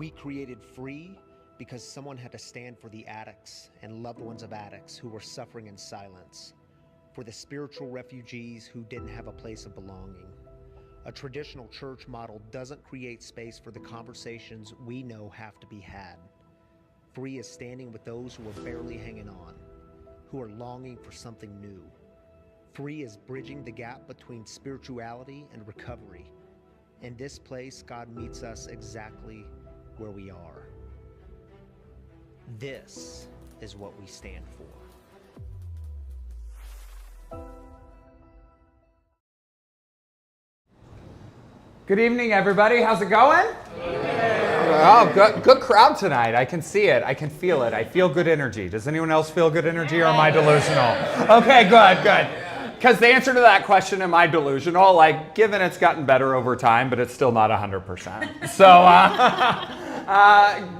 We created Free because someone had to stand for the addicts and loved ones of addicts who were suffering in silence, for the spiritual refugees who didn't have a place of belonging. A traditional church model doesn't create space for the conversations we know have to be had. Free is standing with those who are barely hanging on, who are longing for something new. Free is bridging the gap between spirituality and recovery. In this place, God meets us exactly where we are. This is what we stand for. Good evening, everybody. How's it going? Oh, good crowd tonight. I can see it. I can feel it. I feel good energy. Does anyone else feel good energy, or am I delusional? Okay, good. Because the answer to that question, am I delusional? Like, given it's gotten better over time, but it's still not 100%. So,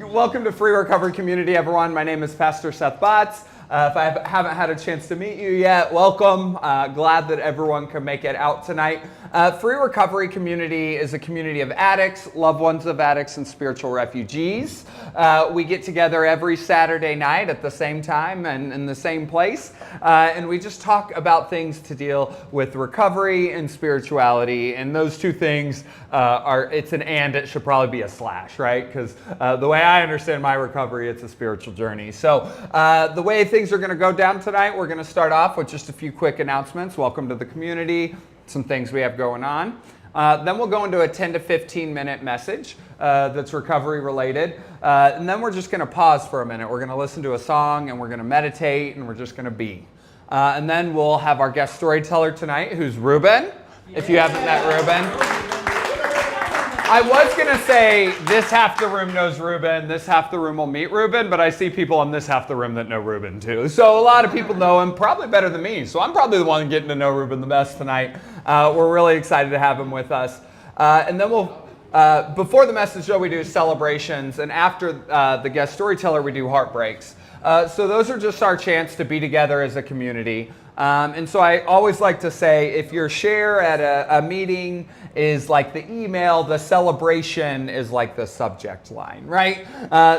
welcome to Free Recovery Community, everyone. My name is Pastor Seth Botts. If I haven't had a chance to meet you yet, welcome. Glad that everyone can make it out tonight. Free Recovery Community is a community of addicts, loved ones of addicts, and spiritual refugees. We get together every Saturday night at the same time and in the same place, and we just talk about things to deal with recovery and spirituality. And those two things it's an and, it should probably be a slash, right? Because the way I understand my recovery, it's a spiritual journey. So the way things are going to go down tonight, we're going to start off with just a few quick announcements. Welcome to the community, some things we have going on. Then we'll go into a 10 to 15 minute message that's recovery related. And then we're just going to pause for a minute. We're going to listen to a song and we're going to meditate and we're just going to be. And then we'll have our guest storyteller tonight, who's Ruben. If you haven't met Ruben. I was going to say this half the room knows Ruben, this half the room will meet Ruben, but I see people in this half the room that know Ruben too. So a lot of people know him, probably better than me. So I'm probably the one getting to know Ruben the best tonight. We're really excited to have him with us. And then before the message show, we do celebrations. And after the guest storyteller, we do heartbreaks. So those are just our chance to be together as a community. And so I always like to say, if your share at a meeting is like the email, the celebration is like the subject line, right?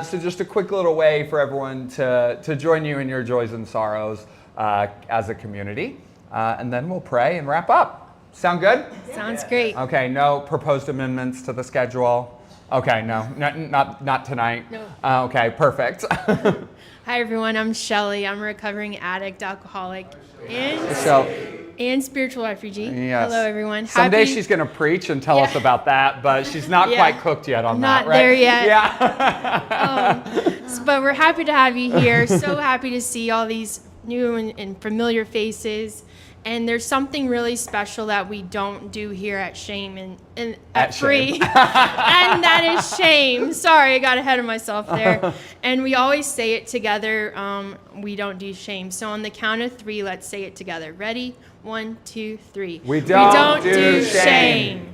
So just a quick little way for everyone to join you in your joys and sorrows as a community. And then we'll pray and wrap up. Sound good? Sounds great. Okay, no proposed amendments to the schedule? Okay, no, not tonight? No. Okay, perfect. Hi, everyone. I'm Shelly. I'm a recovering addict, alcoholic, and spiritual refugee. Yes. Hello, everyone. Someday she's going to preach and tell us about that, but she's not quite cooked yet on that, right? Not there yet. Yeah. But we're happy to have you here. So happy to see all these new and familiar faces. And there's something really special that we don't do here at Shame and at Free. And that is shame. Sorry, I got ahead of myself there. And we always say it together. We don't do shame. So on the count of 3, let's say it together. Ready? 1, 2, 3. We don't do shame.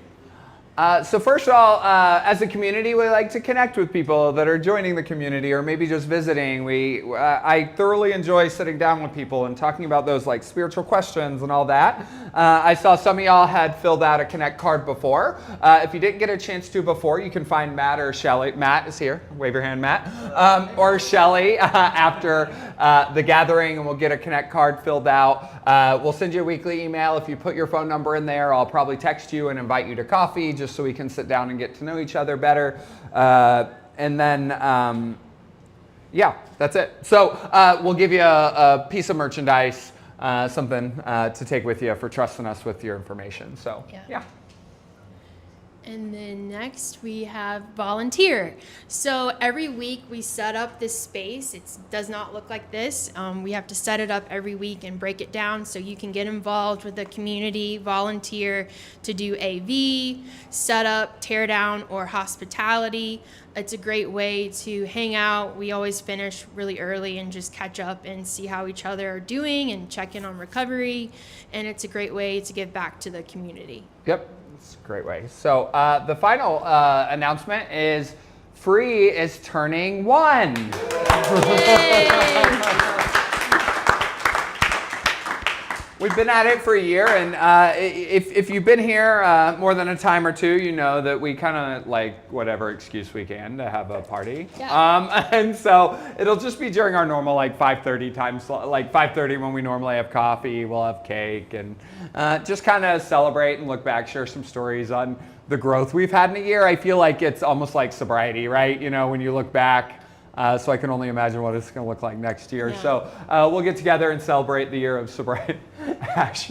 So first of all, as a community, we like to connect with people that are joining the community or maybe just visiting. I thoroughly enjoy sitting down with people and talking about those like spiritual questions and all that. I saw some of y'all had filled out a Connect card before. If you didn't get a chance to before, you can find Matt or Shelly. Matt is here. Wave your hand, Matt. Or Shelly after the gathering, and we'll get a Connect card filled out. We'll send you a weekly email. If you put your phone number in there, I'll probably text you and invite you to coffee just so we can sit down and get to know each other better. And then, that's it. So we'll give you a piece of merchandise, something to take with you for trusting us with your information. So, yeah. And then next we have volunteer. So every week we set up this space. It does not look like this. We have to set it up every week and break it down so you can get involved with the community, volunteer to do AV, set up, tear down, or hospitality. It's a great way to hang out. We always finish really early and just catch up and see how each other are doing and check in on recovery. And it's a great way to give back to the community. Yep. It's a great way. So the final announcement is Free is turning 1. We've been at it for a year, and if you've been here more than a time or two, you know that we kind of like whatever excuse we can to have a party. Yeah. And so it'll just be during our normal like 5:30 time slot, like 5:30 when we normally have coffee. We'll have cake and just kind of celebrate and look back, share some stories on the growth we've had in a year. I feel like it's almost like sobriety, right? You know, when you look back. So I can only imagine what it's going to look like next year. Yeah. So we'll get together and celebrate the year of sobriety. Ash,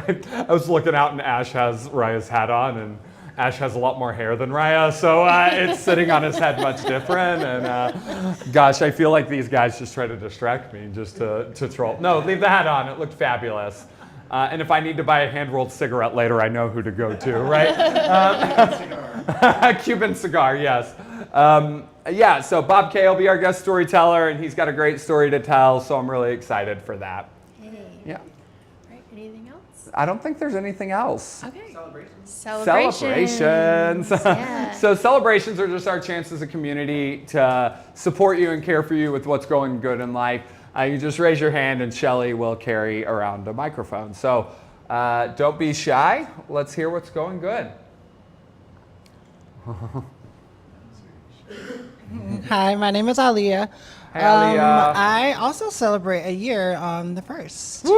I was looking out and Ash has Raya's hat on, and Ash has a lot more hair than Raya, so it's sitting on his head much different. And gosh, I feel like these guys just try to distract me just to troll. No, leave the hat on. It looked fabulous. And if I need to buy a hand-rolled cigarette later, I know who to go to, right? Cuban cigar, yes. Yeah, so Bob Kay will be our guest storyteller, and he's got a great story to tell, so I'm really excited for that. Hey. Yeah. Right, anything else? I don't think there's anything else. Okay. Celebrations. Yeah. So celebrations are just our chance as a community to support you and care for you with what's going good in life. You just raise your hand and Shelly will carry around a microphone. So don't be shy. Let's hear what's going good. Hi, my name is Aliyah. Hey, Aliyah. I also celebrate a year on the 1st. Woo!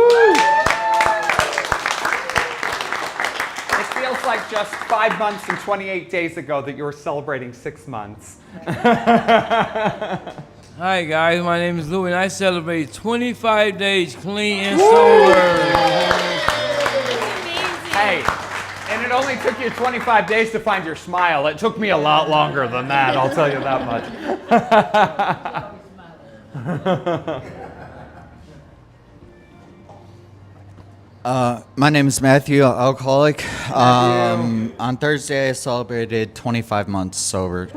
It feels like just 5 months and 28 days ago that you were celebrating 6 months. Hi guys, my name is Lou and I celebrate 25 days clean and sober. Hey, and it only took you 25 days to find your smile. It took me a lot longer than that, I'll tell you that much. My name is Matthew, alcoholic. Matthew. On Thursday, I celebrated 25 months sober.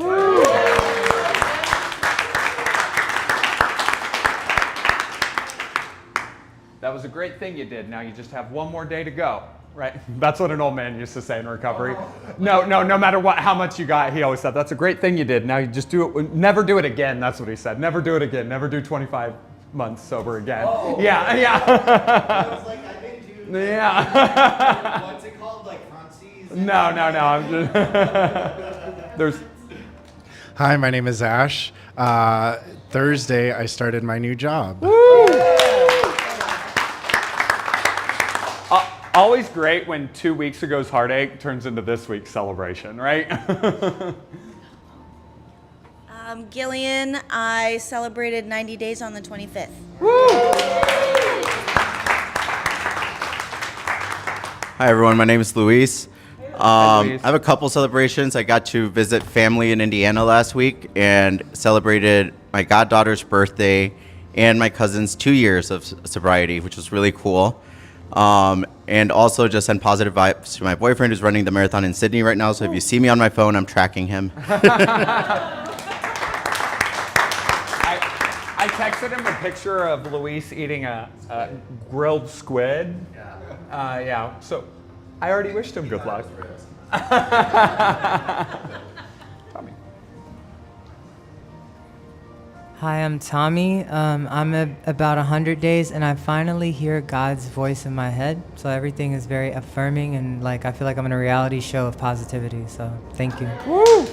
That was a great thing you did. Now you just have one more day to go, right? That's what an old man used to say in recovery. No matter what, how much you got, he always said, that's a great thing you did. Now you just do it, never do it again. That's what he said. Never do it again. Never do 25 months sober again. Oh. Yeah. I was like, I didn't do Yeah. what's it called? Like Francis? No. I'm just, there's, Hi, my name is Ash. Thursday, I started my new job. always great when 2 weeks ago's heartache turns into this week's celebration, right? Gillian, I celebrated 90 days on the 25th. Hi, everyone. My name is Luis. Luis. I have a couple celebrations. I got to visit family in Indiana last week and celebrated my goddaughter's birthday and my cousin's 2 years of sobriety, which was really cool. And also just send positive vibes to my boyfriend who's running the marathon in Sydney right now. So if you see me on my phone, I'm tracking him. I texted him a picture of Luis eating a grilled squid. Yeah, so I already wished him good luck. Tommy. Hi, I'm Tommy. I'm about 100 days, and I finally hear God's voice in my head. So everything is very affirming, and like I feel like I'm in a reality show of positivity. So thank you. Woo!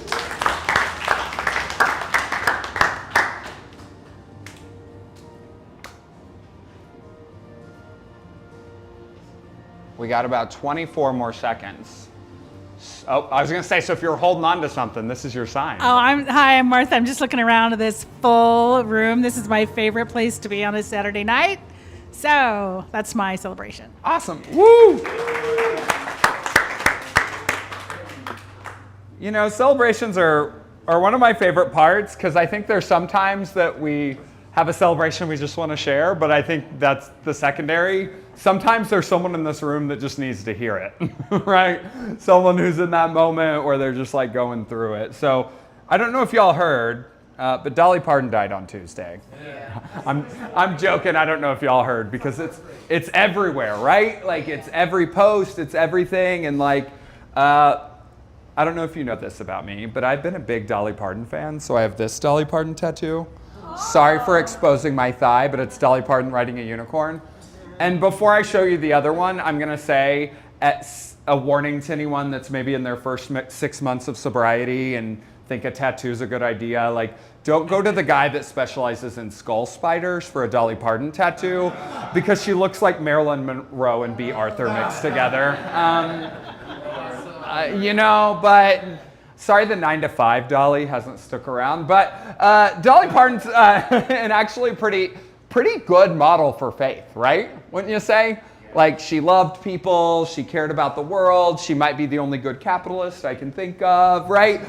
We got about 24 more seconds. Oh, I was going to say, so if you're holding on to something, this is your sign. Oh, I'm Martha. I'm just looking around at this full room. This is my favorite place to be on a Saturday night. So that's my celebration. Awesome. Woo! You know, celebrations are one of my favorite parts because I think there's sometimes that we have a celebration we just want to share, but I think that's the secondary. Sometimes there's someone in this room that just needs to hear it, right? Someone who's in that moment where they're just like going through it. So I don't know if y'all heard, but Dolly Parton died on Tuesday. Yeah. I'm joking. I don't know if y'all heard because it's everywhere, right? Like it's every post, it's everything, and like I don't know if you know this about me, but I've been a big Dolly Parton fan. So I have this Dolly Parton tattoo. Sorry for exposing my thigh, but it's Dolly Parton riding a unicorn. And before I show you the other one, I'm going to say a warning to anyone that's maybe in their first 6 months of sobriety and think a tattoo's a good idea. Like, don't go to the guy that specializes in skull spiders for a Dolly Parton tattoo, because she looks like Marilyn Monroe and B. Arthur mixed together. But sorry the 9 to 5 Dolly hasn't stuck around. But Dolly Parton's an actually pretty good model for faith, right? Wouldn't you say? Like, she loved people, she cared about the world, she might be the only good capitalist I can think of, right?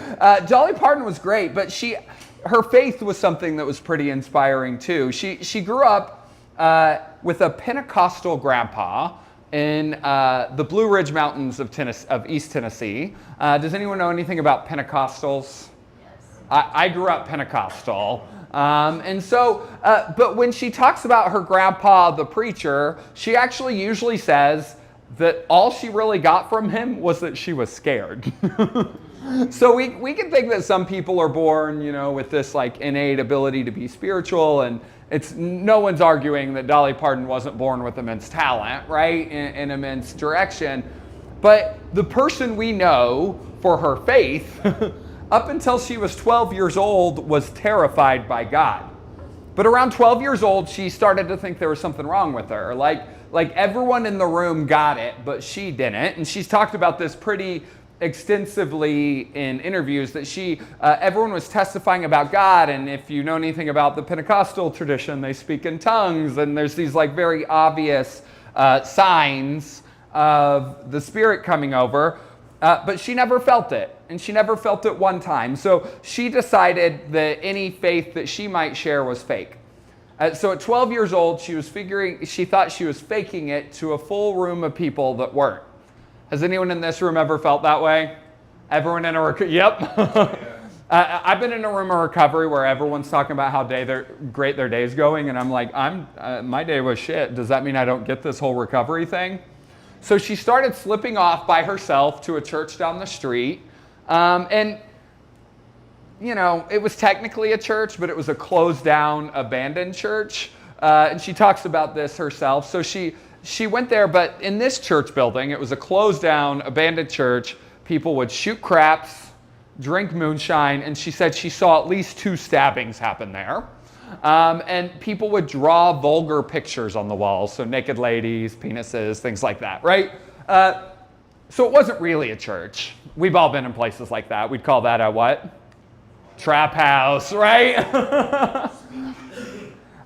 Dolly Parton was great, but her faith was something that was pretty inspiring too. She grew up with a Pentecostal grandpa in the Blue Ridge Mountains of East Tennessee. Does anyone know anything about Pentecostals? Yes. I grew up Pentecostal. But when she talks about her grandpa, the preacher, she actually usually says that all she really got from him was that she was scared. So we can think that some people are born, with this like innate ability to be spiritual, and no one's arguing that Dolly Parton wasn't born with immense talent, right, in immense direction. But the person we know for her faith up until she was 12 years old, was terrified by God. But around 12 years old, she started to think there was something wrong with her. Like everyone in the room got it, but she didn't. And she's talked about this pretty extensively in interviews, that everyone was testifying about God. And if you know anything about the Pentecostal tradition, they speak in tongues. And there's these like very obvious signs of the Spirit coming over. But she never felt it, and she never felt it one time. So she decided that any faith that she might share was fake. So at 12 years old, she thought she was faking it to a full room of people that weren't. Has anyone in this room ever felt that way? Everyone in a yep. I've been in a room of recovery where everyone's talking about how great their day's going, and I'm like, my day was shit. Does that mean I don't get this whole recovery thing? So she started slipping off by herself to a church down the street. It was technically a church, but it was a closed down, abandoned church. And she talks about this herself. So she went there, but in this church building, it was a closed down, abandoned church. People would shoot craps, drink moonshine, and she said she saw at least 2 stabbings happen there. And people would draw vulgar pictures on the walls, so naked ladies, penises, things like that, right? So it wasn't really a church. We've all been in places like that. We'd call that a what? Trap house, right?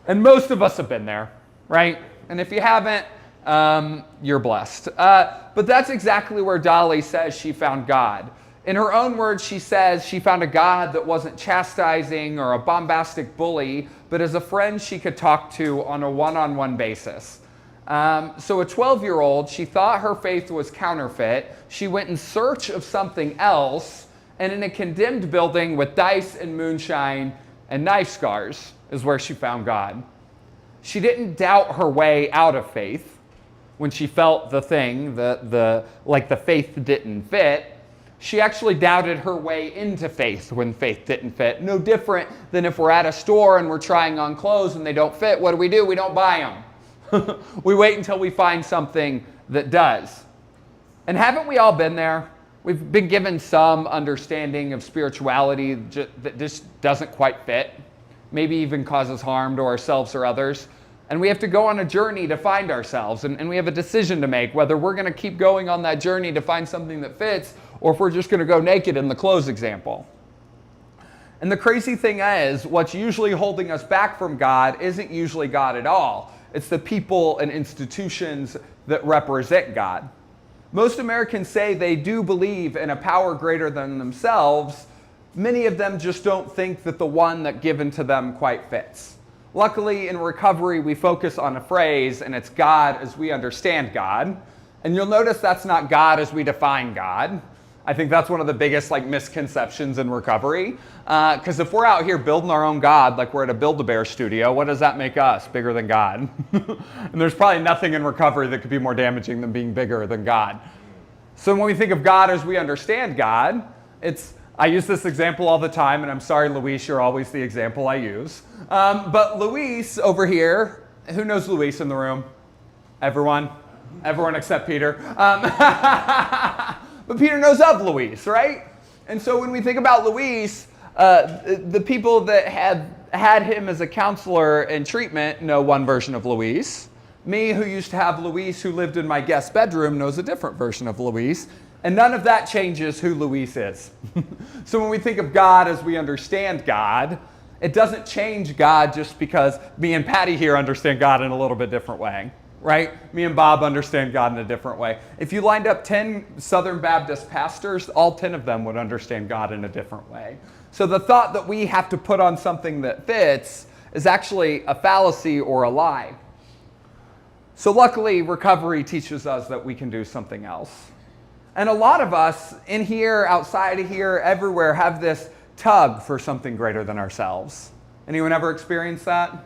And most of us have been there, right? And if you haven't, you're blessed. But that's exactly where Dolly says she found God. In her own words, she says she found a God that wasn't chastising or a bombastic bully, but as a friend she could talk to on a one-on-one basis. So a 12-year-old, she thought her faith was counterfeit. She went in search of something else, and in a condemned building with dice and moonshine and knife scars is where she found God. She didn't doubt her way out of faith when she felt the thing, the faith didn't fit. She actually doubted her way into faith when faith didn't fit. No different than if we're at a store and we're trying on clothes and they don't fit. What do? We don't buy them. We wait until we find something that does. And haven't we all been there? We've been given some understanding of spirituality that just doesn't quite fit. Maybe even causes harm to ourselves or others. And we have to go on a journey to find ourselves. And we have a decision to make whether we're going to keep going on that journey to find something that fits, or if we're just going to go naked in the clothes example. And the crazy thing is, what's usually holding us back from God isn't usually God at all. It's the people and institutions that represent God. Most Americans say they do believe in a power greater than themselves. Many of them just don't think that the one that's given to them quite fits. Luckily, in recovery, we focus on a phrase, and it's God as we understand God. And you'll notice that's not God as we define God. I think that's one of the biggest misconceptions in recovery. Because if we're out here building our own God, like we're at a Build-A-Bear studio, what does that make us? Bigger than God. And there's probably nothing in recovery that could be more damaging than being bigger than God. So when we think of God as we understand God, I use this example all the time, and I'm sorry, Luis, you're always the example I use. But Luis over here, who knows Luis in the room? Everyone except Peter. But Peter knows of Luis, right? And so when we think about Luis, the people that had him as a counselor and treatment know one version of Luis. Me, who used to have Luis, who lived in my guest bedroom, knows a different version of Luis. And none of that changes who Luis is. So when we think of God as we understand God, it doesn't change God just because me and Patty here understand God in a little bit different way, right? Me and Bob understand God in a different way. If you lined up 10 Southern Baptist pastors, all 10 of them would understand God in a different way. So the thought that we have to put on something that fits is actually a fallacy or a lie. So luckily, recovery teaches us that we can do something else. And a lot of us in here, outside of here, everywhere have this tug for something greater than ourselves. Anyone ever experienced that?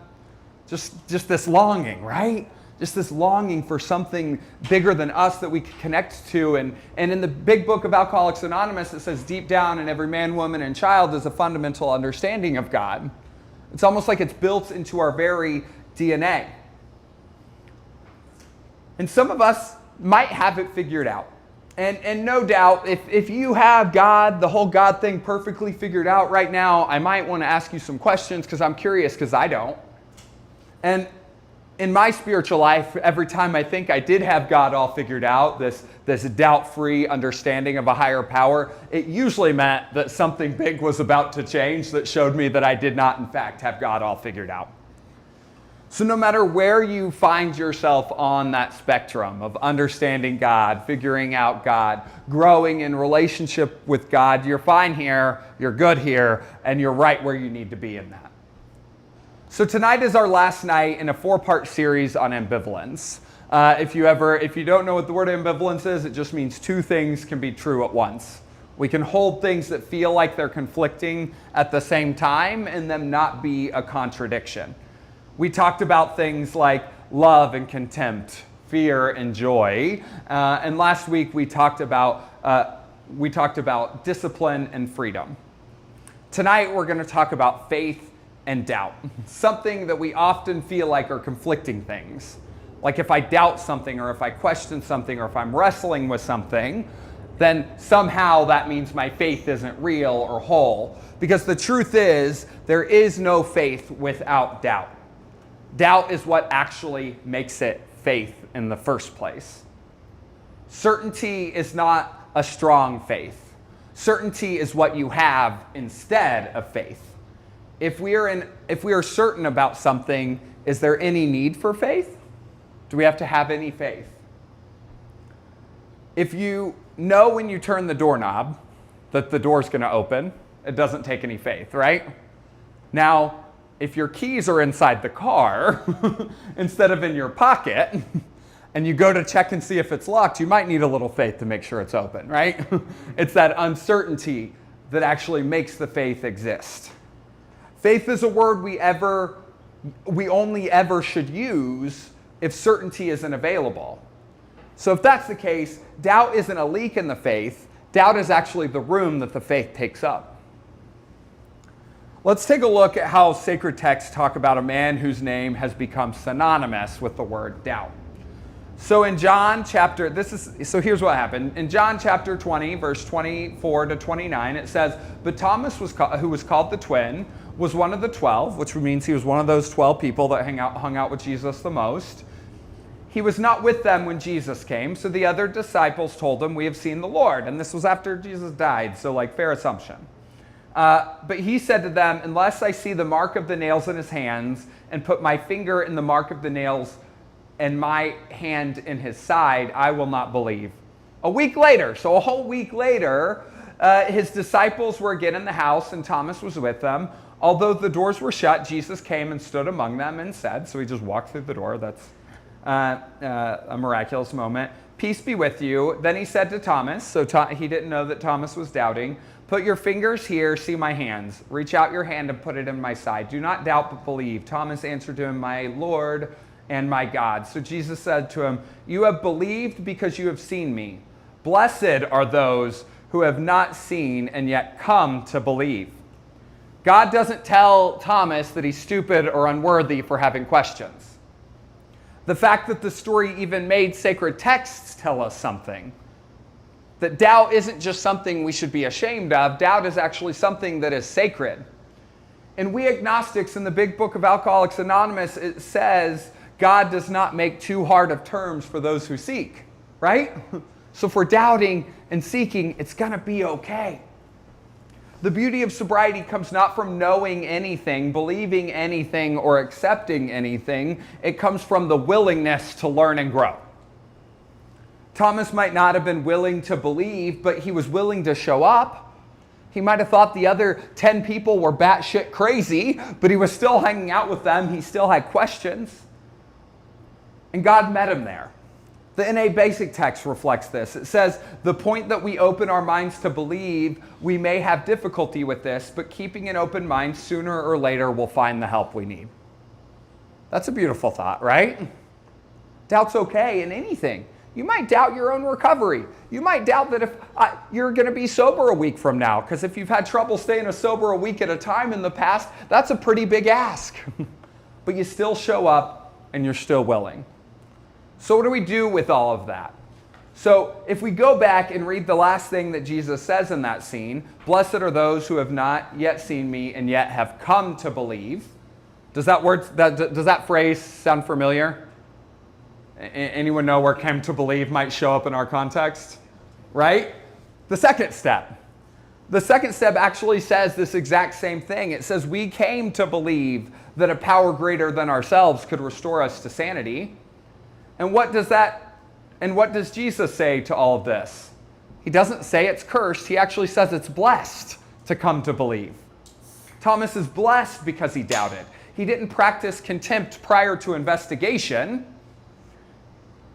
Just this longing, right? Just this longing for something bigger than us that we can connect to. And in the big book of Alcoholics Anonymous, it says deep down in every man, woman, and child is a fundamental understanding of God. It's almost like it's built into our very DNA. And some of us might have it figured out. And no doubt, if you have God, the whole God thing perfectly figured out right now, I might want to ask you some questions because I'm curious, because I don't. And in my spiritual life, every time I think I did have God all figured out, this doubt-free understanding of a higher power, it usually meant that something big was about to change that showed me that I did not, in fact, have God all figured out. So no matter where you find yourself on that spectrum of understanding God, figuring out God, growing in relationship with God, you're fine here, you're good here, and you're right where you need to be in that. So tonight is our last night in a 4-part series on ambivalence. If you don't know what the word ambivalence is, it just means two things can be true at once. We can hold things that feel like they're conflicting at the same time and them not be a contradiction. We talked about things like love and contempt, fear and joy. And last week we talked about discipline and freedom. Tonight we're going to talk about faith and doubt, something that we often feel like are conflicting things. Like if I doubt something, or if I question something, or if I'm wrestling with something, then somehow that means my faith isn't real or whole. Because the truth is, there is no faith without doubt. Doubt is what actually makes it faith in the first place. Certainty is not a strong faith. Certainty is what you have instead of faith. If we are certain about something, is there any need for faith? Do we have to have any faith? If you know when you turn the doorknob that the door's going to open, it doesn't take any faith, right? Now, if your keys are inside the car instead of in your pocket, and you go to check and see if it's locked, you might need a little faith to make sure it's open, right? It's that uncertainty that actually makes the faith exist. Faith is a word we only ever should use if certainty isn't available. So if that's the case, doubt isn't a leak in the faith. Doubt is actually the room that the faith takes up. Let's take a look at how sacred texts talk about a man whose name has become synonymous with the word doubt. So in John chapter, here's what happened. In John chapter 20, verse 24 to 29, it says, but Thomas, who was called the twin, was one of the 12, which means he was one of those 12 people that hung out with Jesus the most. He was not with them when Jesus came, so the other disciples told him, we have seen the Lord. And this was after Jesus died, so fair assumption. But he said to them, unless I see the mark of the nails in his hands and put my finger in the mark of the nails and my hand in his side, I will not believe. A week later, so a whole week later, his disciples were again in the house and Thomas was with them. Although the doors were shut, Jesus came and stood among them and said, so he just walked through the door. That's a miraculous moment. Peace be with you. Then he said to Thomas, so he didn't know that Thomas was doubting, put your fingers here, see my hands. Reach out your hand and put it in my side. Do not doubt, but believe. Thomas answered to him, my Lord and my God. So Jesus said to him, you have believed because you have seen me. Blessed are those who have not seen and yet come to believe. God doesn't tell Thomas that he's stupid or unworthy for having questions. The fact that the story even made sacred texts tell us something. That doubt isn't just something we should be ashamed of. Doubt is actually something that is sacred. And we agnostics in the big book of Alcoholics Anonymous, it says God does not make too hard of terms for those who seek, right? So if we're doubting and seeking, it's going to be okay. The beauty of sobriety comes not from knowing anything, believing anything, or accepting anything. It comes from the willingness to learn and grow. Thomas might not have been willing to believe, but he was willing to show up. He might have thought the other 10 people were batshit crazy, but he was still hanging out with them. He still had questions. And God met him there. The NA Basic text reflects this. It says, the point that we open our minds to believe, we may have difficulty with this, but keeping an open mind, sooner or later we'll find the help we need. That's a beautiful thought, right? Doubt's okay in anything. You might doubt your own recovery. You might doubt that if you're going to be sober a week from now, because if you've had trouble staying sober a week at a time in the past, that's a pretty big ask. But you still show up and you're still willing. So what do we do with all of that? So if we go back and read the last thing that Jesus says in that scene, blessed are those who have not yet seen me and yet have come to believe. Does that phrase sound familiar? Anyone know where came to believe might show up in our context? Right? The second step. The second step actually says this exact same thing. It says we came to believe that a power greater than ourselves could restore us to sanity. And what does Jesus say to all of this? He doesn't say it's cursed. He actually says it's blessed to come to believe. Thomas is blessed because he doubted. He didn't practice contempt prior to investigation.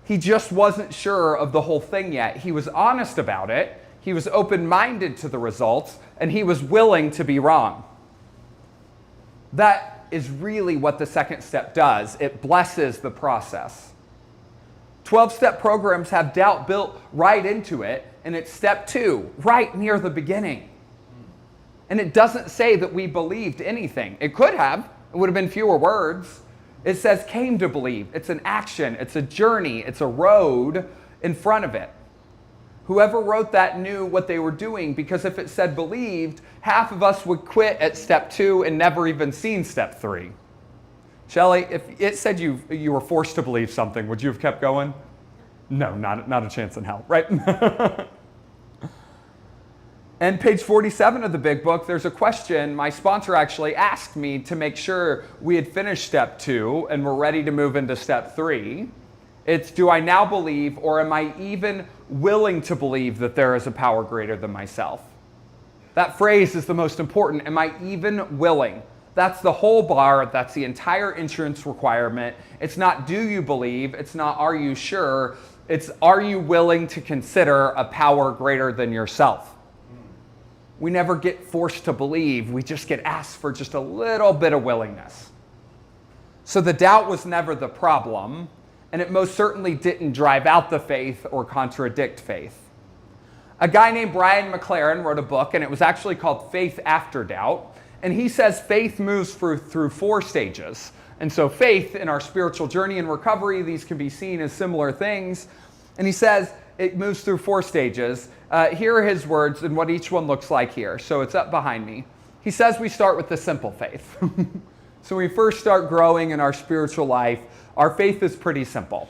He just wasn't sure of the whole thing yet. He was honest about it. He was open-minded to the results, and he was willing to be wrong. That is really what the second step does. It blesses the process. 12-step programs have doubt built right into it, and it's step 2, right near the beginning. And it doesn't say that we believed anything. It could have. It would have been fewer words. It says came to believe. It's an action. It's a journey. It's a road in front of it. Whoever wrote that knew what they were doing, because if it said believed, half of us would quit at step 2 and never even seen step 3. Shelley, if it said you were forced to believe something, would you have kept going? No, not a chance in hell, right? And page 47 of the big book, there's a question. My sponsor actually asked me to make sure we had finished step 2 and we're ready to move into step 3. It's, do I now believe, or am I even willing to believe that there is a power greater than myself? That phrase is the most important. Am I even willing? That's the whole bar. That's the entire insurance requirement. It's not do you believe. It's not are you sure. It's are you willing to consider a power greater than yourself? We never get forced to believe. We just get asked for just a little bit of willingness. So the doubt was never the problem, and it most certainly didn't drive out the faith or contradict faith. A guy named Brian McLaren wrote a book, and it was actually called Faith After Doubt. And he says faith moves through 4 stages. And so faith in our spiritual journey and recovery, these can be seen as similar things. And he says it moves through 4 stages. Here are his words and what each one looks like here. So it's up behind me. He says we start with the simple faith. So when we first start growing in our spiritual life, our faith is pretty simple.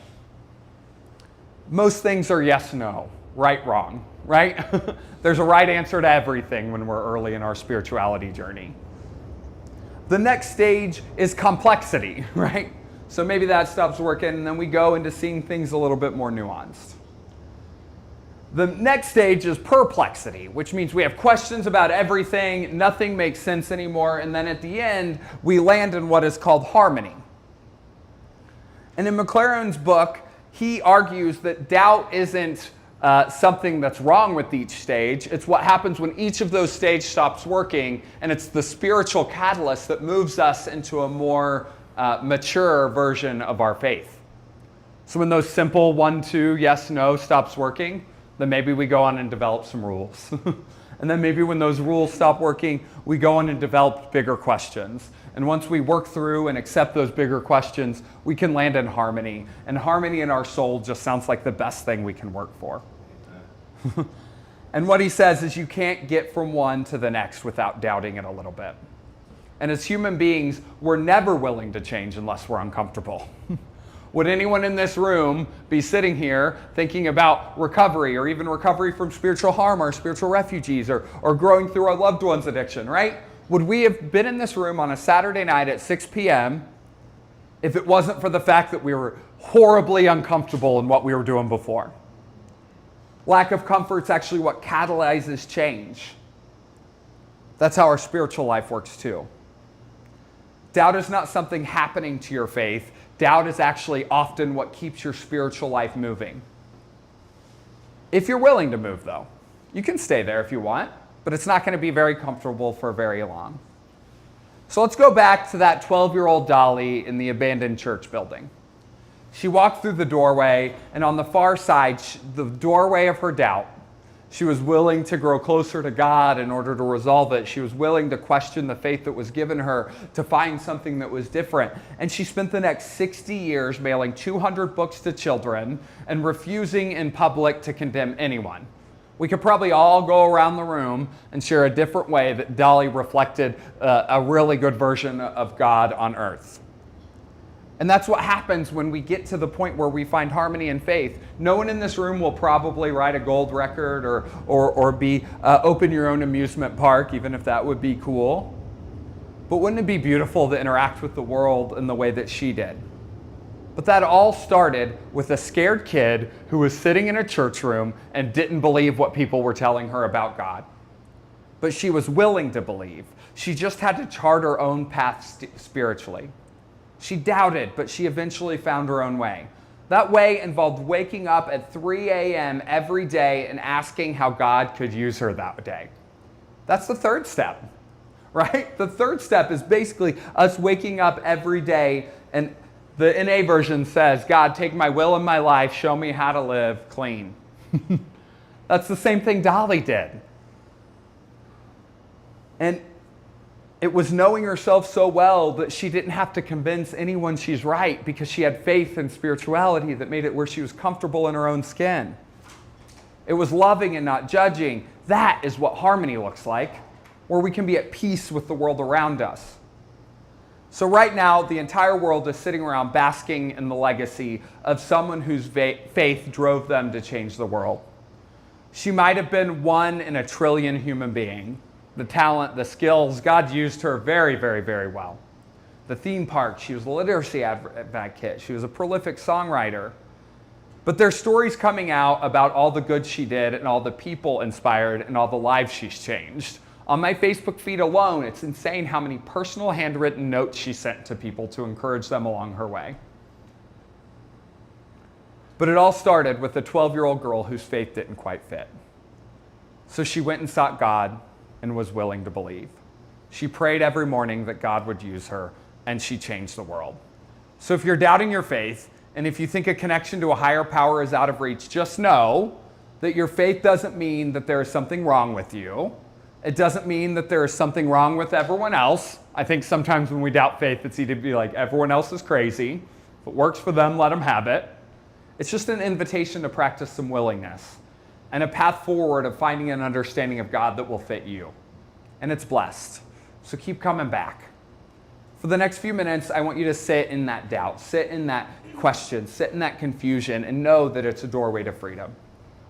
Most things are yes, no, right, wrong, right? There's a right answer to everything when we're early in our spirituality journey. The next stage is complexity, right? So maybe that stops working, and then we go into seeing things a little bit more nuanced. The next stage is perplexity, which means we have questions about everything, nothing makes sense anymore, and then at the end, we land in what is called harmony. And in McLaren's book, he argues that doubt isn't something that's wrong with each stage. It's what happens when each of those stages stops working, and it's the spiritual catalyst that moves us into a more mature version of our faith. So when those simple 1, 2, yes, no stops working, then maybe we go on and develop some rules. And then maybe when those rules stop working, we go on and develop bigger questions. And once we work through and accept those bigger questions, we can land in harmony. And harmony in our soul just sounds like the best thing we can work for. And what he says is you can't get from one to the next without doubting it a little bit. And as human beings, we're never willing to change unless we're uncomfortable. Would anyone in this room be sitting here thinking about recovery or even recovery from spiritual harm or spiritual refugees or growing through our loved one's addiction, right? Would we have been in this room on a Saturday night at 6 p.m. if it wasn't for the fact that we were horribly uncomfortable in what we were doing before? Lack of comfort is actually what catalyzes change. That's how our spiritual life works too. Doubt is not something happening to your faith. Doubt is actually often what keeps your spiritual life moving. If you're willing to move, though, you can stay there if you want, but it's not going to be very comfortable for very long. So let's go back to that 12-year-old Dolly in the abandoned church building. She walked through the doorway, and on the far side, the doorway of her doubt, she was willing to grow closer to God in order to resolve it. She was willing to question the faith that was given her, to find something that was different. And she spent the next 60 years mailing 200 books to children and refusing in public to condemn anyone. We could probably all go around the room and share a different way that Dolly reflected a really good version of God on earth. And that's what happens when we get to the point where we find harmony in faith. No one in this room will probably write a gold record or be open your own amusement park, even if that would be cool. But wouldn't it be beautiful to interact with the world in the way that she did? But that all started with a scared kid who was sitting in a church room and didn't believe what people were telling her about God. But she was willing to believe. She just had to chart her own path spiritually. She doubted, but she eventually found her own way. That way involved waking up at 3 a.m. every day and asking how God could use her that day. That's the third step, right? The third step is basically us waking up every day, and the NA version says, God, take my will and my life, show me how to live clean. That's the same thing Dolly did. And it was knowing herself so well that she didn't have to convince anyone she's right because she had faith and spirituality that made it where she was comfortable in her own skin. It was loving and not judging. That is what harmony looks like, where we can be at peace with the world around us. So right now, the entire world is sitting around basking in the legacy of someone whose faith drove them to change the world. She might have been one in a trillion human being. The talent, the skills, God used her very, very, very well. The theme park, she was a literacy advocate. She was a prolific songwriter. But there's stories coming out about all the good she did and all the people inspired and all the lives she's changed. On my Facebook feed alone, it's insane how many personal handwritten notes she sent to people to encourage them along her way. But it all started with a 12-year-old girl whose faith didn't quite fit. So she went and sought God and was willing to believe. She prayed every morning that God would use her, and she changed the world. So if you're doubting your faith, and if you think a connection to a higher power is out of reach, just know that your faith doesn't mean that there is something wrong with you. It doesn't mean that there is something wrong with everyone else. I think sometimes when we doubt faith, it's easy to be like, everyone else is crazy. If it works for them, let them have it. It's just an invitation to practice some willingness and a path forward of finding an understanding of God that will fit you. And it's blessed. So keep coming back. For the next few minutes, I want you to sit in that doubt, sit in that question, sit in that confusion, and know that it's a doorway to freedom.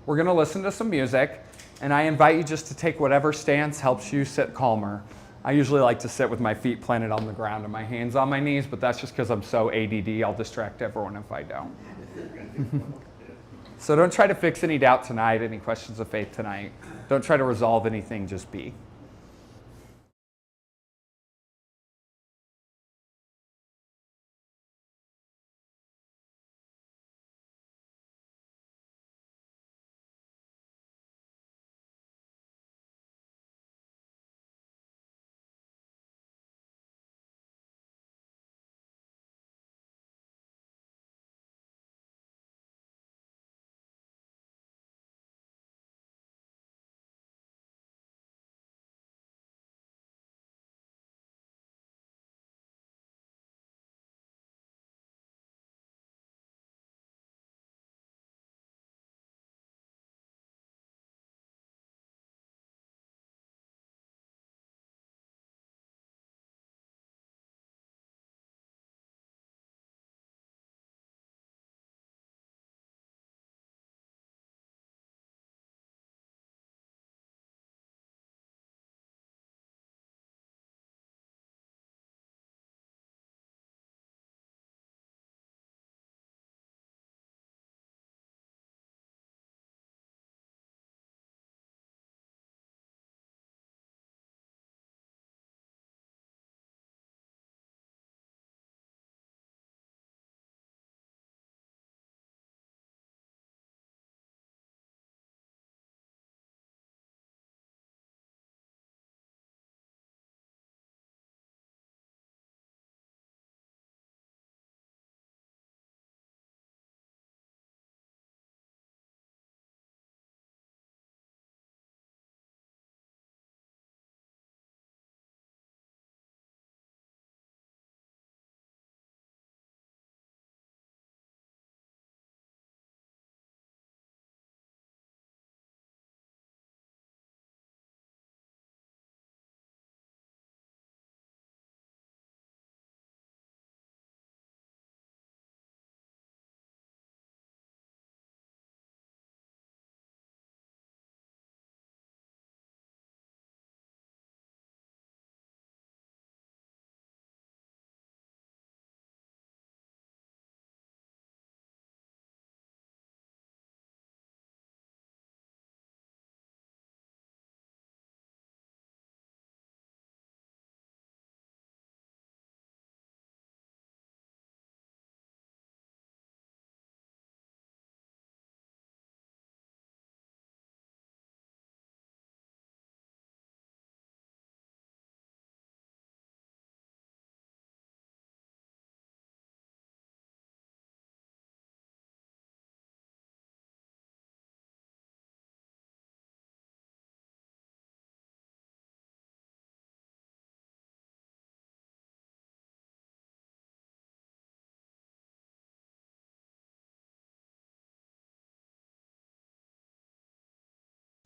We're going to listen to some music, and I invite you just to take whatever stance helps you sit calmer. I usually like to sit with my feet planted on the ground and my hands on my knees, but that's just because I'm so ADD, I'll distract everyone if I don't. So don't try to fix any doubt tonight, any questions of faith tonight. Don't try to resolve anything, just be.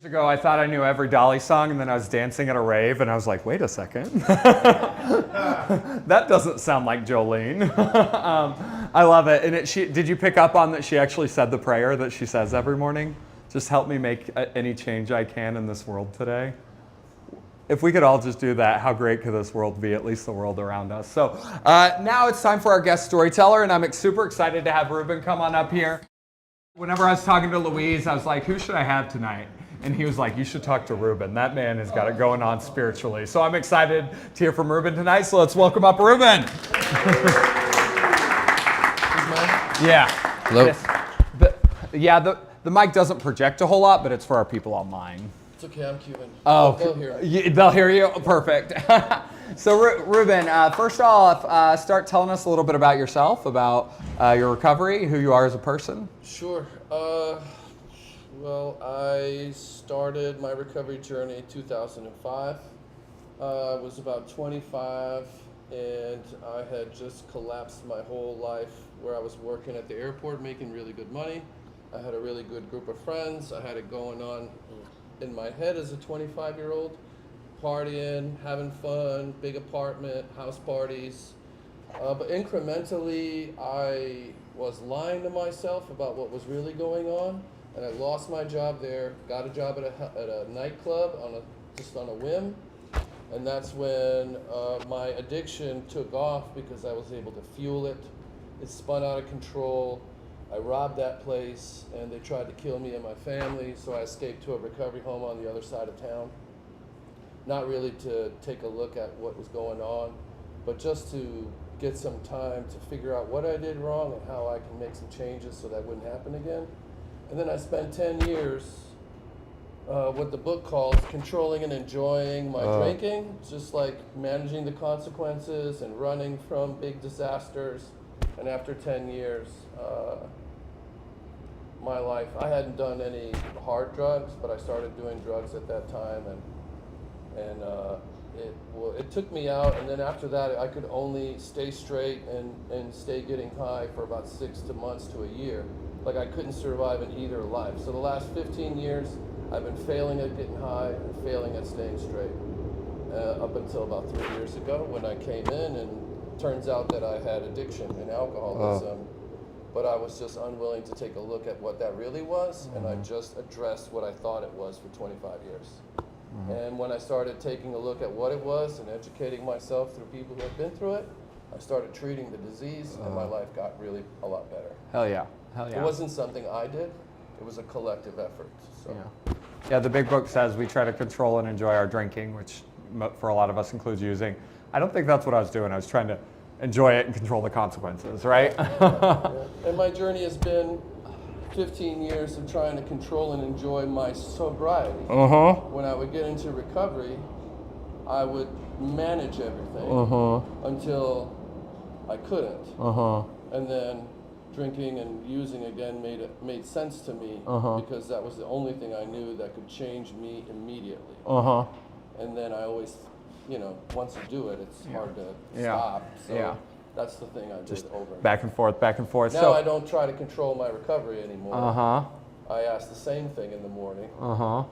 Ago, I thought I knew every Dolly song, and then I was dancing at a rave, and I was like, wait a second. That doesn't sound like Jolene. I love it. And did you pick up on that she actually said the prayer that she says every morning? Just help me make any change I can in this world today. If we could all just do that, how great could this world be, at least the world around us? So now it's time for our guest storyteller, and I'm super excited to have Ruben come on up here. Whenever I was talking to Louise, I was like, who should I have tonight? And he was like, you should talk to Ruben. That man has got it going on spiritually. So I'm excited to hear from Ruben tonight. So let's welcome up Ruben. Yeah. Hello. Yes. The mic doesn't project a whole lot, but it's for our people online. It's okay, I'm Cuban. Oh, they'll hear me. They'll hear you? Perfect. So Ruben, first off, start telling us a little bit about yourself, about your recovery, who you are as a person. Sure. Well, I started my recovery journey in 2005. I was about 25, and I had just collapsed my whole life where I was working at the airport making really good money. I had a really good group of friends. I had it going on in my head as a 25-year-old, partying, having fun, big apartment, house parties. But incrementally, I was lying to myself about what was really going on. And I lost my job there, got a job at a nightclub just on a whim. And that's when my addiction took off because I was able to fuel it. It spun out of control. I robbed that place, and they tried to kill me and my family, so I escaped to a recovery home on the other side of town. Not really to take a look at what was going on, but just to get some time to figure out what I did wrong and how I can make some changes so that wouldn't happen again. And then I spent 10 years, what the book calls controlling and enjoying my drinking, just like managing the consequences and running from big disasters. And after 10 years, my life, I hadn't done any hard drugs, but I started doing drugs at that time, and it took me out, and then after that, I could only stay straight and stay getting high for about 6 months to a year. Like I couldn't survive in either life. So the last 15 years, I've been failing at getting high and failing at staying straight. Up until about 3 years ago when I came in, and turns out that I had addiction and alcoholism, but I was just unwilling to take a look at what that really was, and I just addressed what I thought it was for 25 years. And when I started taking a look at what it was and educating myself through people who had been through it, I started treating the disease, and my life got really a lot better. Hell yeah. Hell yeah. It wasn't something I did, it was a collective effort. So. Yeah, the big book says we try to control and enjoy our drinking, which for a lot of us includes using. I don't think that's what I was doing. I was trying to enjoy it and control the consequences, right? Yeah. And my journey has been 15 years of trying to control and enjoy my sobriety. When I would get into recovery, I would manage everything until I couldn't. And then drinking and using again made sense to me because that was the only thing I knew that could change me immediately. And then I always, once you do it, it's hard to stop. So that's the thing I did over. Back and forth, back and forth. Now I don't try to control my recovery anymore. I ask the same thing in the morning. How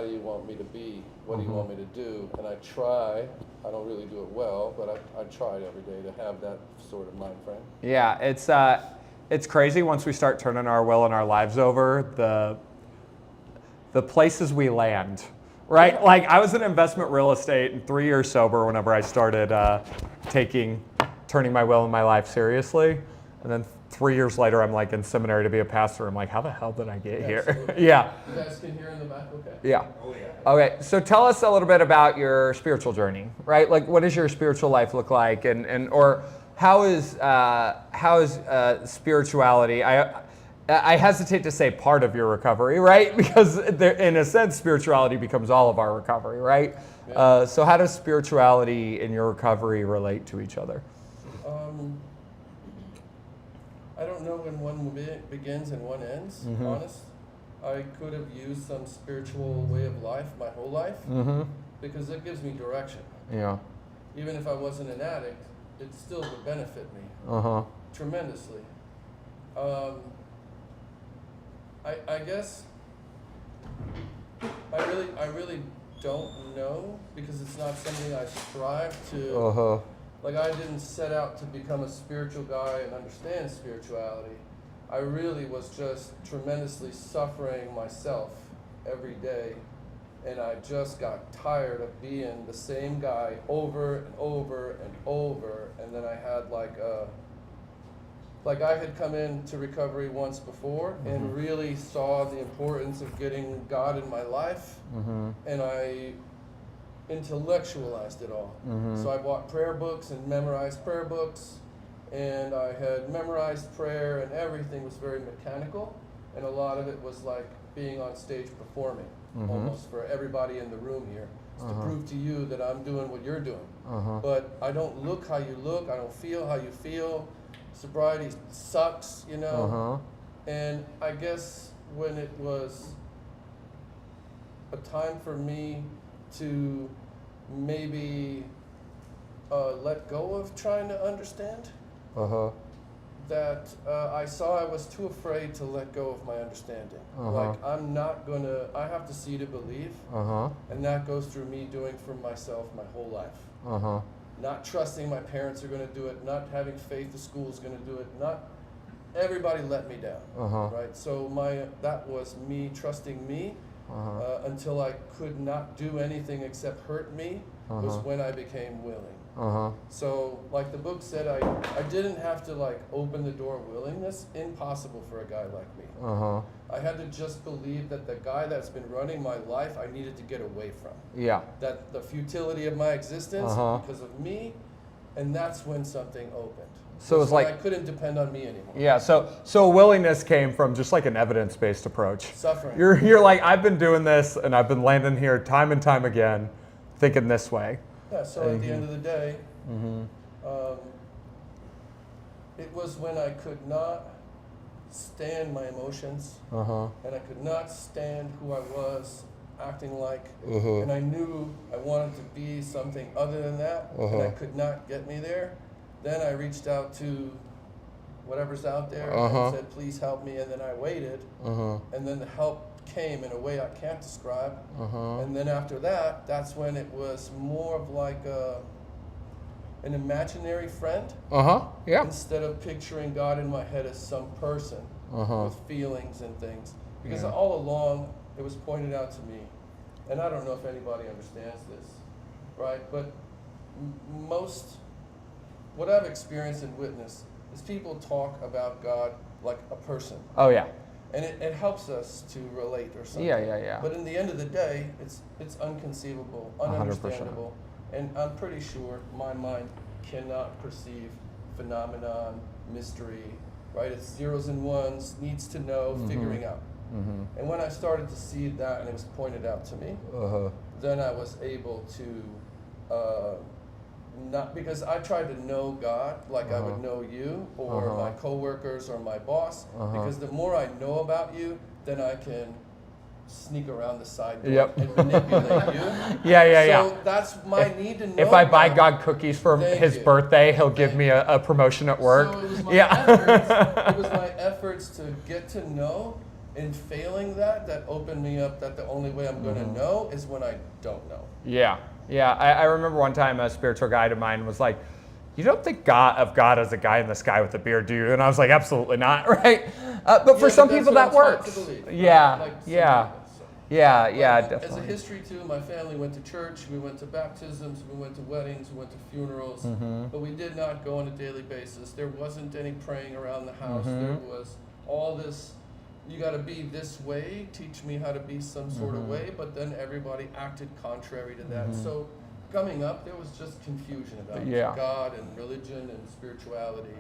do you want me to be? What do you want me to do? And I try. I don't really do it well, but I try every day to have that sort of mind frame. Yeah, it's crazy once we start turning our will and our lives over, the places we land, right? Like I was in investment real estate and 3 years sober whenever I started turning my will and my life seriously. And then 3 years later, I'm like in seminary to be a pastor. I'm like, how the hell did I get here? Yeah. You guys can hear in the back, okay? Yeah. Oh, yeah. Okay, so tell us a little bit about your spiritual journey, right? Like what does your spiritual life look like or how is spirituality? I hesitate to say part of your recovery, right? Because in a sense, spirituality becomes all of our recovery, right? Yeah. So how does spirituality and your recovery relate to each other? I don't know when one begins and one ends, honest. I could have used some spiritual way of life my whole life because it gives me direction. Yeah. Even if I wasn't an addict, it still would benefit me tremendously. I guess I really don't know, because it's not something I strive to. Uh-huh. Like, I didn't set out to become a spiritual guy and understand spirituality. I really was just tremendously suffering myself every day, and I just got tired of being the same guy over and over and over. And then I had like I had come into recovery once before and really saw the importance of getting God in my life, and I intellectualized it all. So I bought prayer books and memorized prayer books, and I had memorized prayer, and everything was very mechanical, and a lot of it was like being on stage performing, almost for everybody in the room here, to prove to you that I'm doing what you're doing. But I don't look how you look, I don't feel how you feel. Sobriety sucks, you know. And I guess when it was a time for me to maybe let go of trying to understand, that I saw I was too afraid to let go of my understanding. Like, I'm not gonna, I have to see to believe, and that goes through me doing for myself my whole life. Not trusting my parents are gonna do it, not having faith the school's gonna do it, not everybody let me down, right? So that was me trusting me until I could not do anything except hurt me, was when I became willing. So like the book said, I didn't have to like open the door willingness, impossible for a guy like me. I had to just believe that the guy that's been running my life, I needed to get away from. Yeah. That the futility of my existence because of me, and that's when something opened. So it's like I couldn't depend on me anymore. Yeah, so willingness came from just like an evidence-based approach. Suffering. You're like, I've been doing this and I've been landing here time and time again, thinking this way. Yeah, so at the end of the day, it was when I could not stand my emotions, and I could not stand who I was acting like, and I knew I wanted to be something other than that, and I could not get me there. Then I reached out to whatever's out there and said, please help me, and then I waited, and then the help came in a way I can't describe, and then after that, that's when it was more of like an imaginary friend, yeah. instead of picturing God in my head as some person with feelings and things. Because all along, it was pointed out to me, and I don't know if anybody understands this, right? But what I've experienced and witnessed is people talk about God like a person. Oh yeah. And it helps us to relate or something. Yeah. But in the end of the day, it's unconceivable, ununderstandable, 100%. And I'm pretty sure my mind cannot perceive phenomenon, mystery, right? It's zeros and ones, needs to know, figuring out. And when I started to see that and it was pointed out to me, then I was able to not, because I tried to know God like I would know you or my coworkers or my boss, because the more I know about you, then I can sneak around the side door and manipulate you. So that's my need to know. If I buy God cookies for his birthday, he'll give me a promotion at work. So it was my efforts, it was my efforts to get to know, and failing that opened me up that the only way I'm going to know is when I don't know. Yeah, I remember one time a spiritual guide of mine was like, you don't think of God as a guy in the sky with a beard, do you? And I was like, absolutely not, right? But for some people that works. Definitely. As a history too, my family went to church, we went to baptisms, we went to weddings, we went to funerals, but we did not go on a daily basis. There wasn't any praying around the house. There was all this, you got to be this way, teach me how to be some sort of way, but then everybody acted contrary to that. So coming up, there was just confusion about God and religion and spirituality.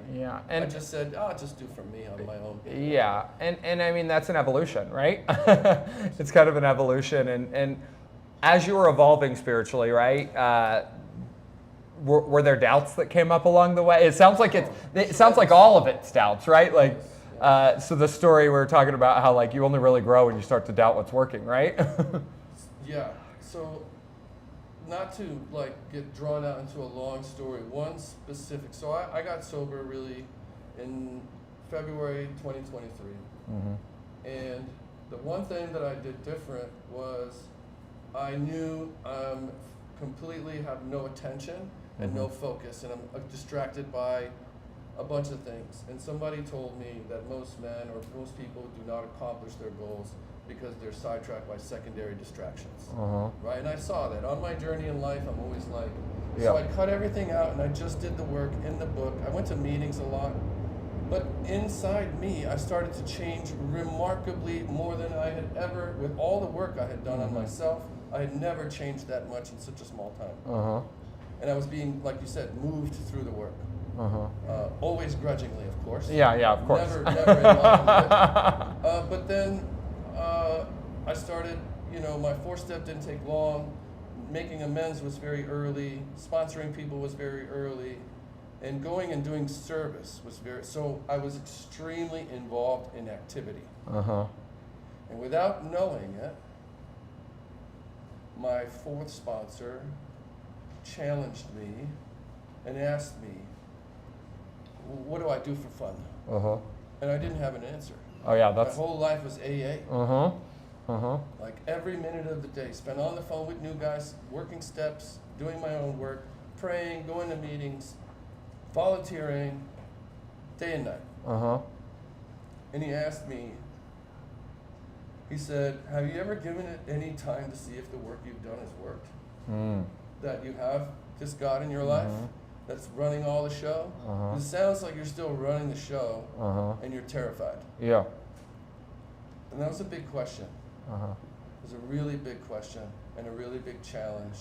And I just said, just do for me on my own. And I mean, that's an evolution, right? It's kind of an evolution. And as you were evolving spiritually, right, were there doubts that came up along the way? It sounds like it sounds like all of it's doubts, right? Like, so the story we were talking about how like you only really grow when you start to doubt what's working, right? So not to like get drawn out into a long story, one specific, so I got sober really in February 2023. And the one thing that I did different was I knew completely have no attention and no focus, and I'm distracted by a bunch of things. And somebody told me that most men or most people do not accomplish their goals because they're sidetracked by secondary distractions. Right? And I saw that. On my journey in life, I'm always like, so I cut everything out and I just did the work in the book. I went to meetings a lot. But inside me, I started to change remarkably more than I had ever, with all the work I had done on myself, I had never changed that much in such a small time. And I was being, like you said, moved through the work. Always grudgingly, of course. Yeah, of course. Never in line with it. But then I started, my 4-step didn't take long. Making amends was very early. Sponsoring people was very early. And going and doing service was so I was extremely involved in activity. And without knowing it, my 4th sponsor challenged me and asked me, what do I do for fun? And I didn't have an answer. My whole life was AA. Like every minute of the day, spent on the phone with new guys, working steps, doing my own work, praying, going to meetings, volunteering, day and night. And he asked me, he said, have you ever given it any time to see if the work you've done has worked? That you have this God in your life that's running all the show? It sounds like you're still running the show and you're terrified. Yeah. And that was a big question. It was a really big question and a really big challenge.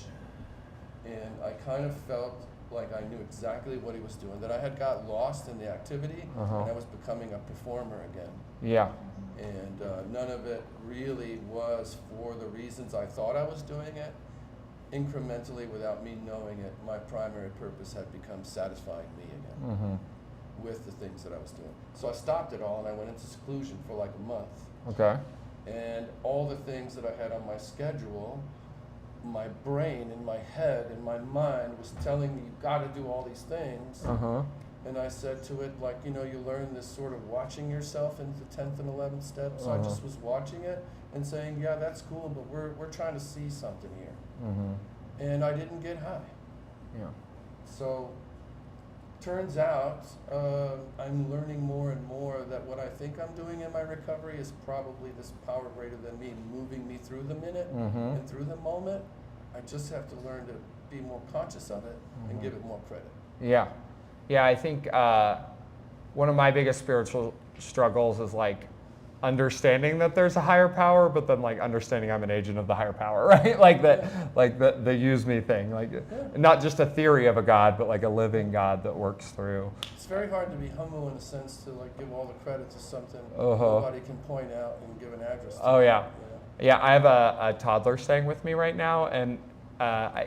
And I kind of felt like I knew exactly what he was doing, that I had got lost in the activity and I was becoming a performer again. Yeah. And none of it really was for the reasons I thought I was doing it. Incrementally, without me knowing it, my primary purpose had become satisfying me again with the things that I was doing. So I stopped it all and I went into seclusion for like a month. Okay. And all the things that I had on my schedule, my brain and my head and my mind was telling me, you've got to do all these things. And I said to it, like, you learn this sort of watching yourself into the 10th and 11th step. So I just was watching it and saying, yeah, that's cool, but we're trying to see something here. And I didn't get high. Yeah. So turns out I'm learning more and more that what I think I'm doing in my recovery is probably this power greater than me, moving me through the minute and through the moment. I just have to learn to be more conscious of it and give it more credit. Yeah. I think one of my biggest spiritual struggles is like understanding that there's a higher power, but then like understanding I'm an agent of the higher power, right? Like the use me thing, like not just a theory of a God, but like a living God that works through. It's very hard to be humble in a sense to like give all the credit to something nobody can point out and give an address to. Yeah, I have a toddler staying with me right now, and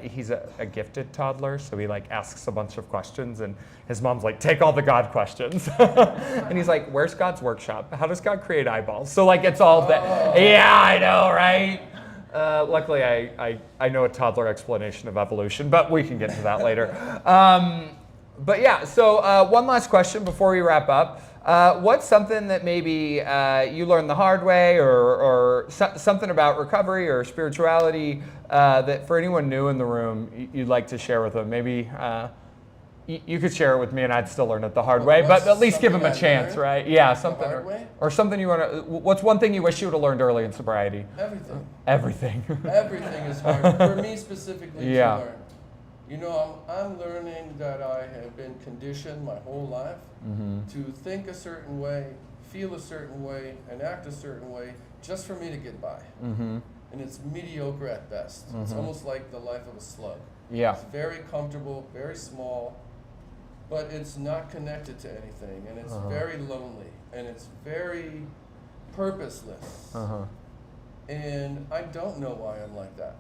he's a gifted toddler, so he like asks a bunch of questions, and his mom's like, take all the God questions. And he's like, where's God's workshop? How does God create eyeballs? So like it's all that. Yeah, I know, right? Luckily, I know a toddler explanation of evolution, but we can get to that later. But yeah, so one last question before we wrap up. What's something that maybe you learned the hard way, or something about recovery or spirituality that for anyone new in the room you'd like to share with them? Maybe you could share it with me and I'd still learn it the hard way, but at least give them a chance, right? Yeah, something. Or something you want to, what's one thing you wish you would have learned early in sobriety? Everything. Everything. Everything is hard. For me specifically to learn. I'm learning that I have been conditioned my whole life to think a certain way, feel a certain way, and act a certain way just for me to get by. And it's mediocre at best. It's almost like the life of a slug. Yeah. It's very comfortable, very small, but it's not connected to anything, and it's very lonely, and it's very purposeless. And I don't know why I'm like that.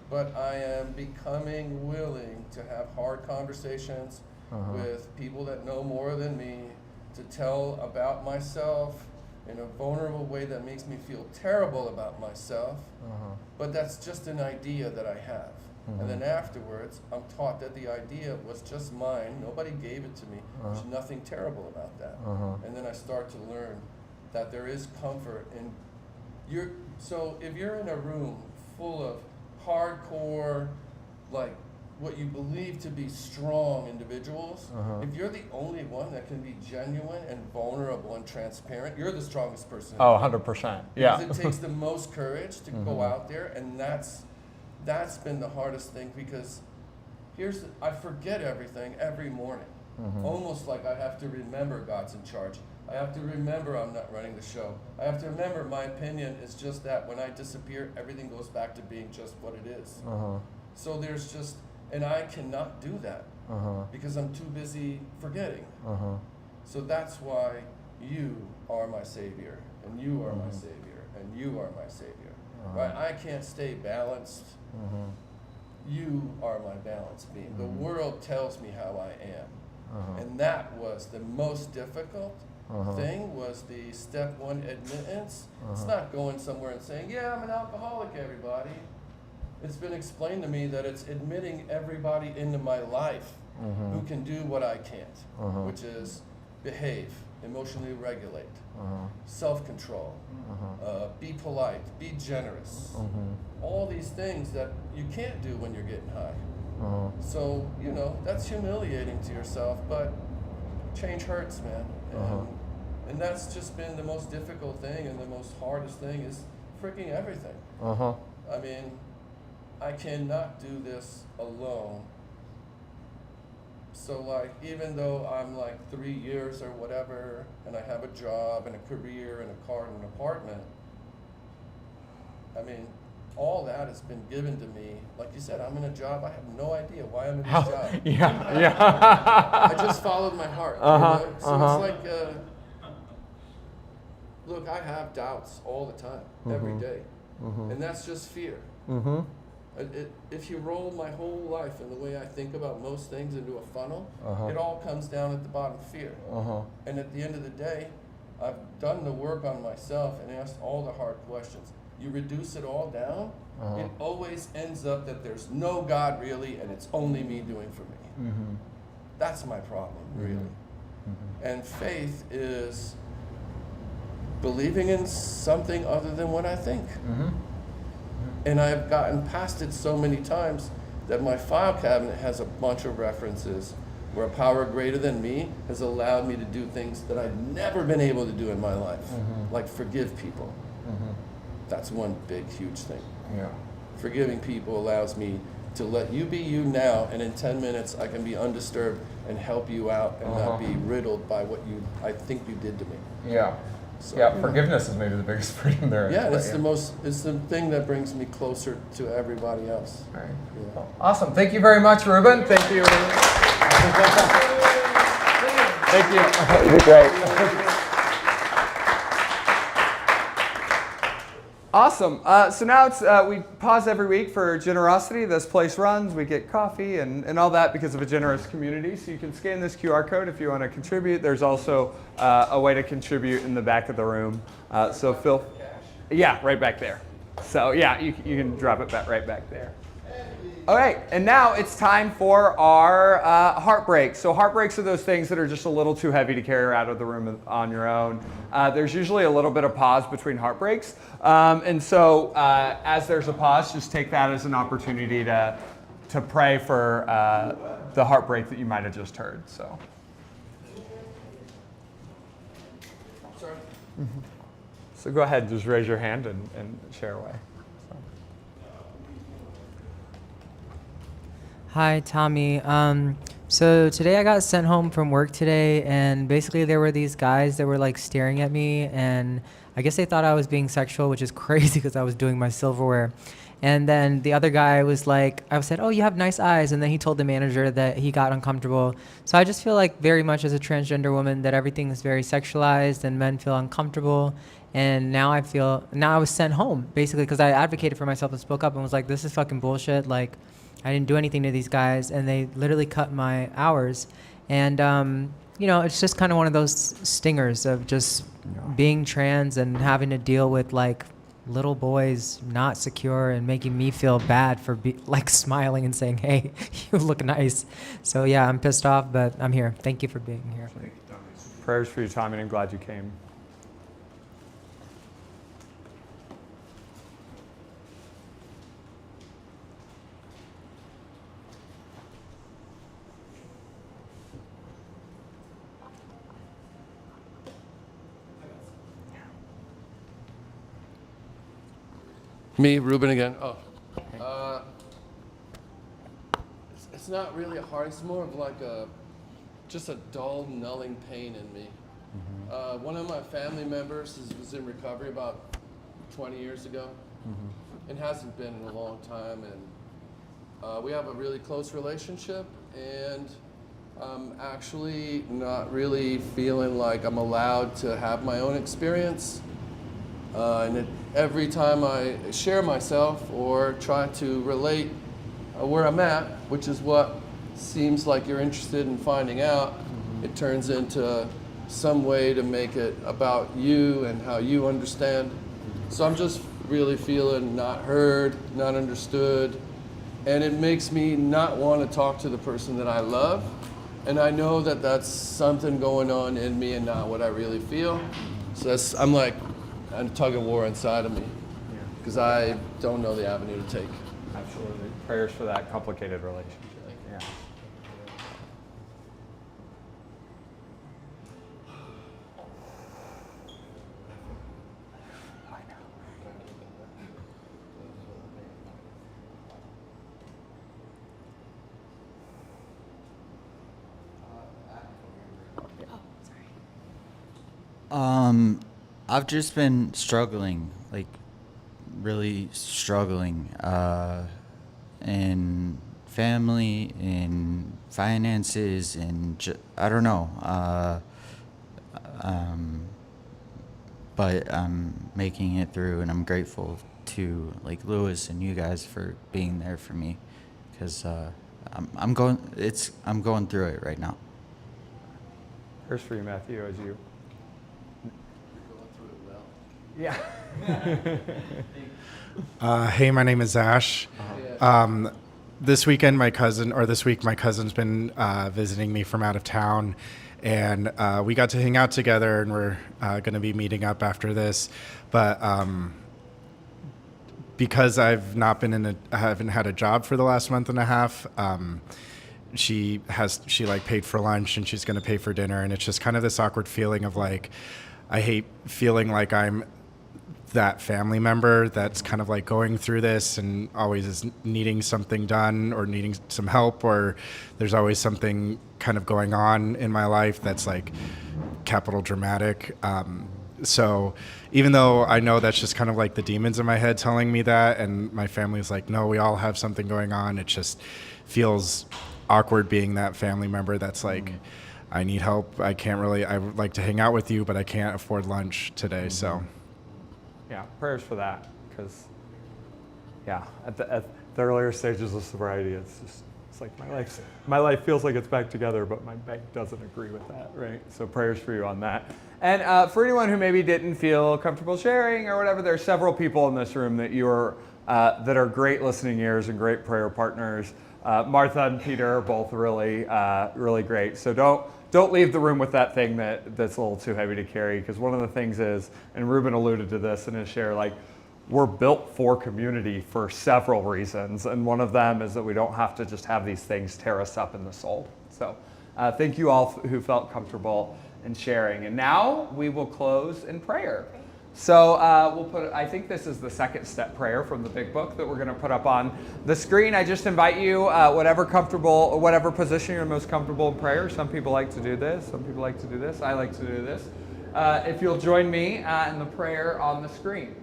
But I am becoming willing to have hard conversations with people that know more than me, to tell about myself in a vulnerable way that makes me feel terrible about myself. But that's just an idea that I have. And then afterwards, I'm taught that the idea was just mine. Nobody gave it to me. There's nothing terrible about that. And then I start to learn that there is comfort in so if you're in a room full of hardcore, like what you believe to be strong individuals. If you're the only one that can be genuine and vulnerable and transparent, you're the strongest person. Oh, 100%. Yeah. Because it takes the most courage to go out there, and that's been the hardest thing, because I forget everything every morning. Almost like I have to remember God's in charge. I have to remember I'm not running the show. I have to remember my opinion is just that. When I disappear, everything goes back to being just what it is. So there's just, and I cannot do that because I'm too busy forgetting. So that's why you are my savior, and you are my savior, and you are my savior. Right? I can't stay balanced. You are my balance being. The world tells me how I am. And that was the most difficult thing, was the step one admittance. It's not going somewhere and saying, yeah, I'm an alcoholic, everybody. It's been explained to me that it's admitting everybody into my life who can do what I can't, which is behave, emotionally regulate, self-control, be polite, be generous. All these things that you can't do when you're getting high. So, that's humiliating to yourself, but change hurts, man. And that's just been the most difficult thing, and the most hardest thing is freaking everything. I mean, I cannot do this alone. So like, even though I'm like 3 years or whatever, and I have a job and a career and a car and an apartment, I mean, all that has been given to me. Like you said, I'm in a job, I have no idea why I'm in this job. I just followed my heart. So it's like, look, I have doubts all the time, every day. And that's just fear. If you roll my whole life and the way I think about most things into a funnel, it all comes down at the bottom, fear. And at the end of the day, I've done the work on myself and asked all the hard questions. You reduce it all down, it always ends up that there's no God really, and it's only me doing for me. That's my problem, really. And faith is believing in something other than what I think. And I've gotten past it so many times that my file cabinet has a bunch of references where a power greater than me has allowed me to do things that I've never been able to do in my life, like forgive people. That's one big, huge thing. Forgiving people allows me to let you be you now, and in 10 minutes I can be undisturbed and help you out and not be riddled by what I think you did to me. So, forgiveness is maybe the biggest freedom there is. Yeah, it's the thing that brings me closer to everybody else. All right. Well, awesome. Thank you very much, Ruben. Thank you. Thank you. You're great. Awesome. So now it's we pause every week for generosity. This place runs. We get coffee and all that because of a generous community. So you can scan this QR code if you want to contribute. There's also a way to contribute in the back of the room. So Phil, right back there. So you can drop it right back there. All right, and now it's time for our heartbreaks. So heartbreaks are those things that are just a little too heavy to carry out of the room on your own. There's usually a little bit of pause between heartbreaks. And so as there's a pause, just take that as an opportunity to pray for the heartbreak that you might have just heard. So. Sorry. So go ahead, just raise your hand and share away. Hi, Tommy. So today I got sent home from work today, and basically there were these guys that were like staring at me, and I guess they thought I was being sexual, which is crazy because I was doing my silverware. And then the other guy was like, I said, oh, you have nice eyes. And then he told the manager that he got uncomfortable. So I just feel like very much as a transgender woman that everything is very sexualized and men feel uncomfortable. And now I was sent home basically because I advocated for myself and spoke up and was like, this is fucking bullshit. Like, I didn't do anything to these guys, and they literally cut my hours. And, it's just kind of one of those stingers of just being trans and having to deal with, like, little boys not secure and making me feel bad for, smiling and saying, hey, you look nice. So, yeah, I'm pissed off, but I'm here. Thank you for being here. Prayers for you, Tommy, and I'm glad you came. . Me, Ruben again. Oh. It's not really hard. It's more of like just a dull, nulling pain in me. One of my family members was in recovery about 20 years ago, and hasn't been in a long time. And we have a really close relationship, and I'm actually not really feeling like I'm allowed to have my own experience. Every time I share myself or try to relate where I'm at, which is what seems like you're interested in finding out, it turns into some way to make it about you and how you understand. So I'm just really feeling not heard, not understood, and it makes me not want to talk to the person that I love. And I know that that's something going on in me and not what I really feel. So I'm like a tug of war inside of me because I don't know the avenue to take. Absolutely. Prayers for that complicated relationship. Yeah. I've just been struggling, like really struggling, in family, in finances, and I don't know. But I'm making it through, and I'm grateful to like Lewis and you guys for being there for me, because I'm going through it right now. Prayers for you, Matthew, as you. Yeah. Hey, my name is Ash. This week my cousin's been visiting me from out of town, and we got to hang out together, and we're going to be meeting up after this. But because I haven't had a job for the last month and a half, she like paid for lunch, and she's going to pay for dinner, and it's just kind of this awkward feeling of like, I hate feeling like I'm that family member that's kind of like going through this and always is needing something done or needing some help, or there's always something kind of going on in my life that's like capital dramatic. So even though I know that's just kind of like the demons in my head telling me that, and my family's like, no, we all have something going on, it just feels awkward being that family member that's like, I need help. I would like to hang out with you, but I can't afford lunch today. So Yeah, prayers for that, because at the earlier stages of sobriety, it's like my life feels like it's back together, but my bank doesn't agree with that, right? So prayers for you on that. And for anyone who maybe didn't feel comfortable sharing or whatever, there are several people in this room that are great listening ears and great prayer partners. Martha and Peter are both really great. So don't leave the room with that thing that's a little too heavy to carry, because one of the things is, and Ruben alluded to this in his share, like we're built for community for several reasons, and one of them is that we don't have to just have these things tear us up in the soul. So thank you all who felt comfortable in sharing. And now we will close in prayer. So I think this is the second step prayer from the big book that we're going to put up on the screen. I just invite you, whatever position you're most comfortable in prayer. Some people like to do this. Some people like to do this. I like to do this. If you'll join me in the prayer on the screen.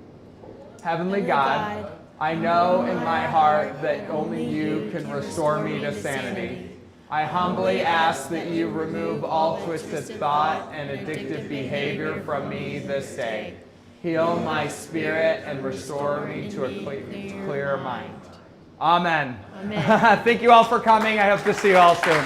Heavenly God, I know in my heart that only you can restore me to sanity. I humbly ask that you remove all twisted thought and addictive behavior from me this day. Heal my spirit and restore me to a clearer mind. Amen. Thank you all for coming. I hope to see you all soon.